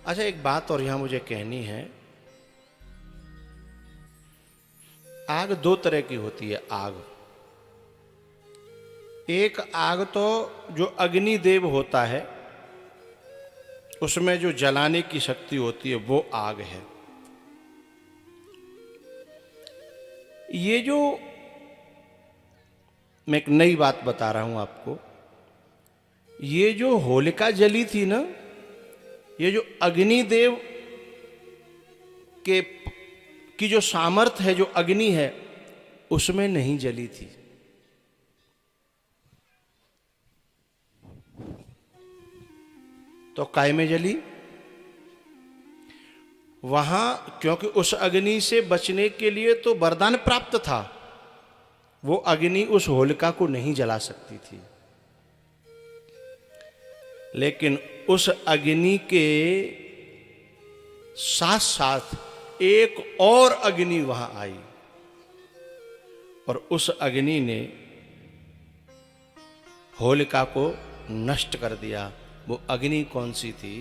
अच्छा, एक बात और यहां मुझे कहनी है। आग दो तरह की होती है। आग, एक आग तो जो अग्निदेव होता है, उसमें जो जलाने की शक्ति होती है वो आग है। ये जो मैं एक नई बात बता रहा हूं आपको, ये जो होलिका जली थी ना, ये जो अग्निदेव के की जो सामर्थ है, जो अग्नि है, उसमें नहीं जली थी। तो काय में जली? वहां, क्योंकि उस अग्नि से बचने के लिए तो वरदान प्राप्त था। वो अग्नि उस होलिका को नहीं जला सकती थी, लेकिन उस अग्नि के साथ साथ एक और अग्नि वहां आई, और उस अग्नि ने होलिका को नष्ट कर दिया। वो अग्नि कौन सी थी?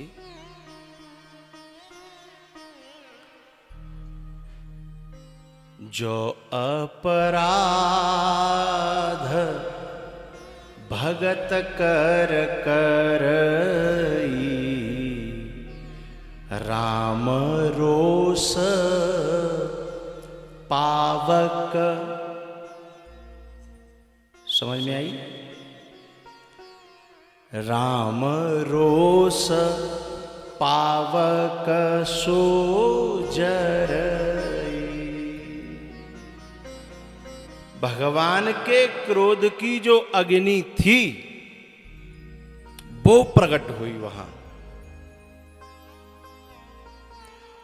जो अपराध भगत कर करई, राम रोस पावक। समझ में आई? राम रोस पावक सो जरई। भगवान के क्रोध की जो अग्नि थी वो प्रकट हुई वहां,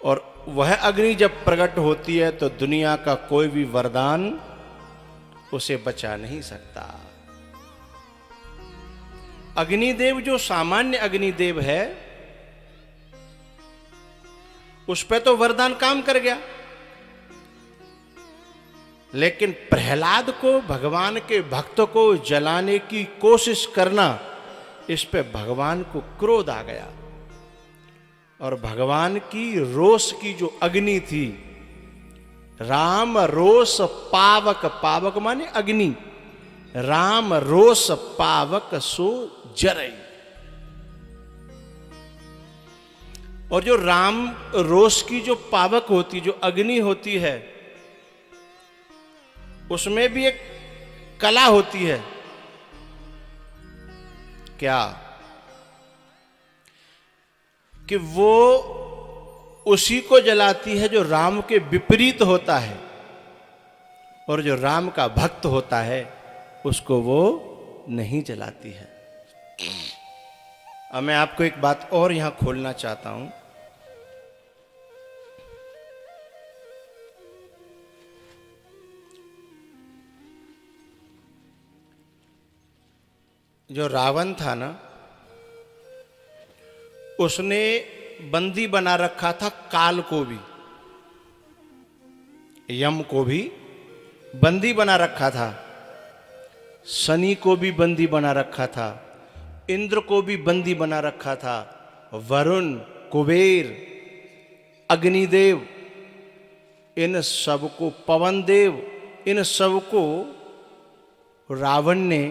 और वह अग्नि जब प्रकट होती है तो दुनिया का कोई भी वरदान उसे बचा नहीं सकता। अग्निदेव जो सामान्य अग्निदेव है, उस पर तो वरदान काम कर गया, लेकिन प्रहलाद को, भगवान के भक्त को जलाने की कोशिश करना, इस पे भगवान को क्रोध आ गया। और भगवान की रोष की जो अग्नि थी, राम रोष पावक, पावक माने अग्नि, राम रोष पावक सो जरई। और जो राम रोष की जो पावक होती, जो अग्नि होती है, उसमें भी एक कला होती है। क्या? कि वो उसी को जलाती है जो राम के विपरीत होता है, और जो राम का भक्त होता है उसको वो नहीं जलाती है। अब मैं आपको एक बात और यहां खोलना चाहता हूं। जो रावण था ना, उसने बंदी बना रखा था काल को भी, यम को भी बंदी बना रखा था, शनि को भी बंदी बना रखा था, इंद्र को भी बंदी बना रखा था, वरुण, कुबेर, अग्निदेव, इन सबको, पवन देव, इन सबको रावण ने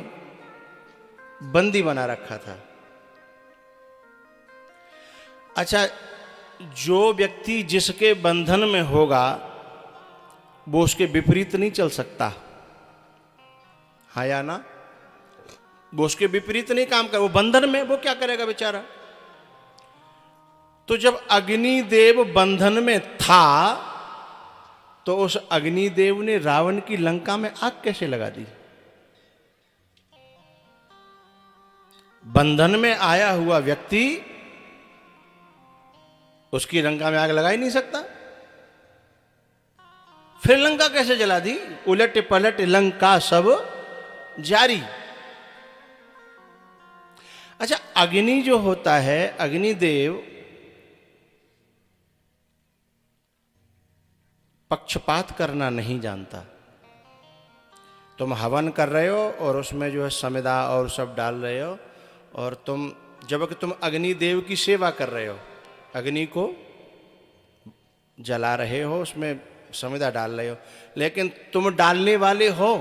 बंदी बना रखा था। अच्छा, जो व्यक्ति जिसके बंधन में होगा वो उसके विपरीत नहीं चल सकता, हाँ या ना? वो उसके विपरीत नहीं काम कर, वो बंधन में, वो क्या करेगा बेचारा? तो जब अग्निदेव बंधन में था तो उस अग्निदेव ने रावण की लंका में आग कैसे लगा दी? बंधन में आया हुआ व्यक्ति उसकी लंका में आग लगा ही नहीं सकता। फिर लंका कैसे जला दी? उलट पलट लंका सब जारी। अच्छा, अग्नि जो होता है, अग्निदेव पक्षपात करना नहीं जानता। तुम हवन कर रहे हो और उसमें जो है समिधा और सब डाल रहे हो, और तुम जबकि तुम अग्निदेव की सेवा कर रहे हो, अग्नि को जला रहे हो, उसमें समिधा डाल रहे हो, लेकिन तुम डालने वाले हो।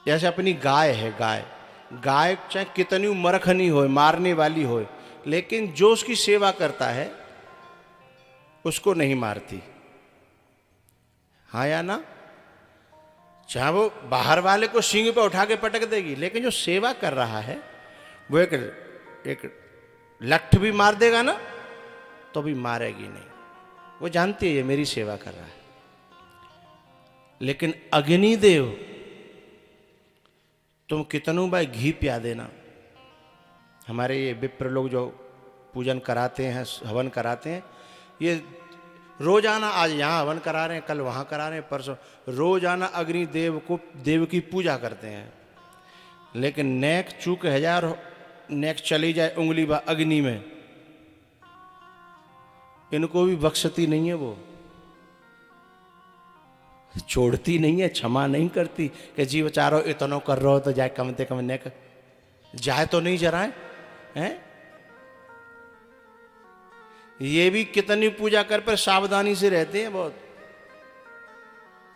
जैसे अपनी गाय है, गाय चाहे कितनी मरखनी हो, मारने वाली हो, लेकिन जो उसकी सेवा करता है उसको नहीं मारती। हाँ या ना? चाहे वो बाहर वाले को सींग पे उठा के पटक देगी, लेकिन जो सेवा कर रहा है वो एक लठ भी मार देगा ना तो भी मारेगी नहीं। वो जानती है ये मेरी सेवा कर रहा है। लेकिन अग्निदेव, तुम कितनों बार घी पिया देना। हमारे ये विप्र लोग जो पूजन कराते हैं, हवन कराते हैं, ये रोजाना, आज यहाँ हवन करा रहे हैं, कल वहाँ करा रहे हैं, परसों रोजाना अग्निदेव को, देव की पूजा करते हैं। लेकिन नेक चूक 1000 नेक चली जाए उंगली बा अग्नि में, इनको भी बख्शती नहीं है। वो छोड़ती नहीं है, क्षमा नहीं करती कि जी बेचारो इतनो कर रहे हो तो जाए कम से कम नेक जाए तो नहीं जराए हैं। ये भी कितनी पूजा कर पर सावधानी से रहते हैं बहुत।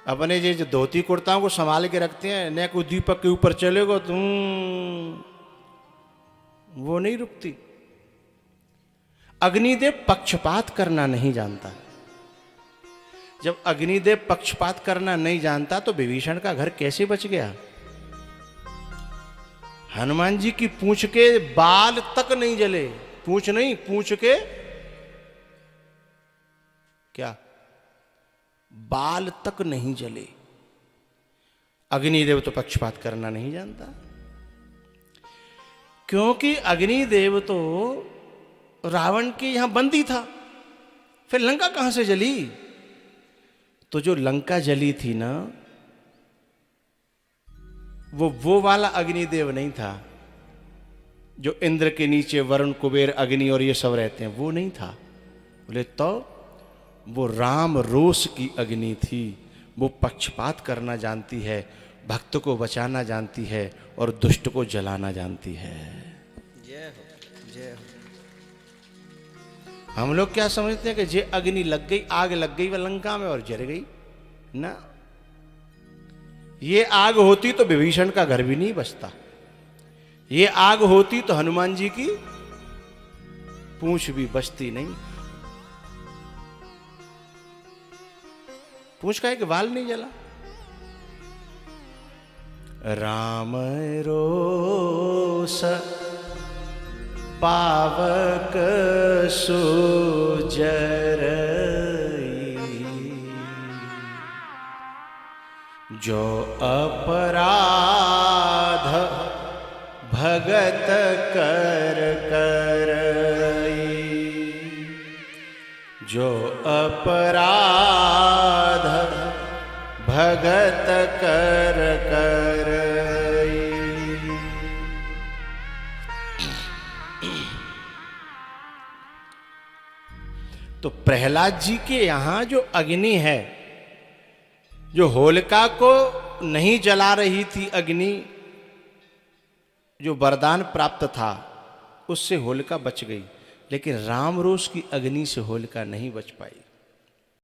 अपने जो धोती कुर्ताओं को संभाल के रखते हैं, नेक दीपक के ऊपर चलेगो तुम, वो नहीं रुकती। अग्निदेव पक्षपात करना नहीं जानता। जब अग्निदेव पक्षपात करना नहीं जानता तो विभीषण का घर कैसे बच गया? हनुमान जी की पूंछ के बाल तक नहीं जले। पूंछ नहीं, पूंछ के क्या बाल तक नहीं जले। अग्निदेव तो पक्षपात करना नहीं जानता, क्योंकि अग्निदेव तो रावण के यहां बंदी था। फिर लंका कहां से जली? तो जो लंका जली थी ना, वो वाला अग्निदेव नहीं था जो इंद्र के नीचे वरुण, कुबेर, अग्नि और ये सब रहते हैं, वो नहीं था। बोले तो वो राम रोष की अग्नि थी। वो पक्षपात करना जानती है, भक्त को बचाना जानती है और दुष्ट को जलाना जानती है। जय हो, जय हो। हम लोग क्या समझते हैं कि जे अग्नि लग गई, आग लग गई वह लंका में और जल गई ना। ये आग होती तो विभीषण का घर भी नहीं बचता। ये आग होती तो हनुमान जी की पूंछ भी बचती नहीं। पूंछ का एक बाल नहीं जला। राम रोष पावक सुजर, जो अपराध भगत कर करई, जो अपराध भगत कर करई। तो प्रहलाद जी के यहां जो अग्नि है, जो होलिका को नहीं जला रही थी अग्नि, जो वरदान प्राप्त था उससे होलिका बच गई, लेकिन राम रोष की अग्नि से होलिका नहीं बच पाई।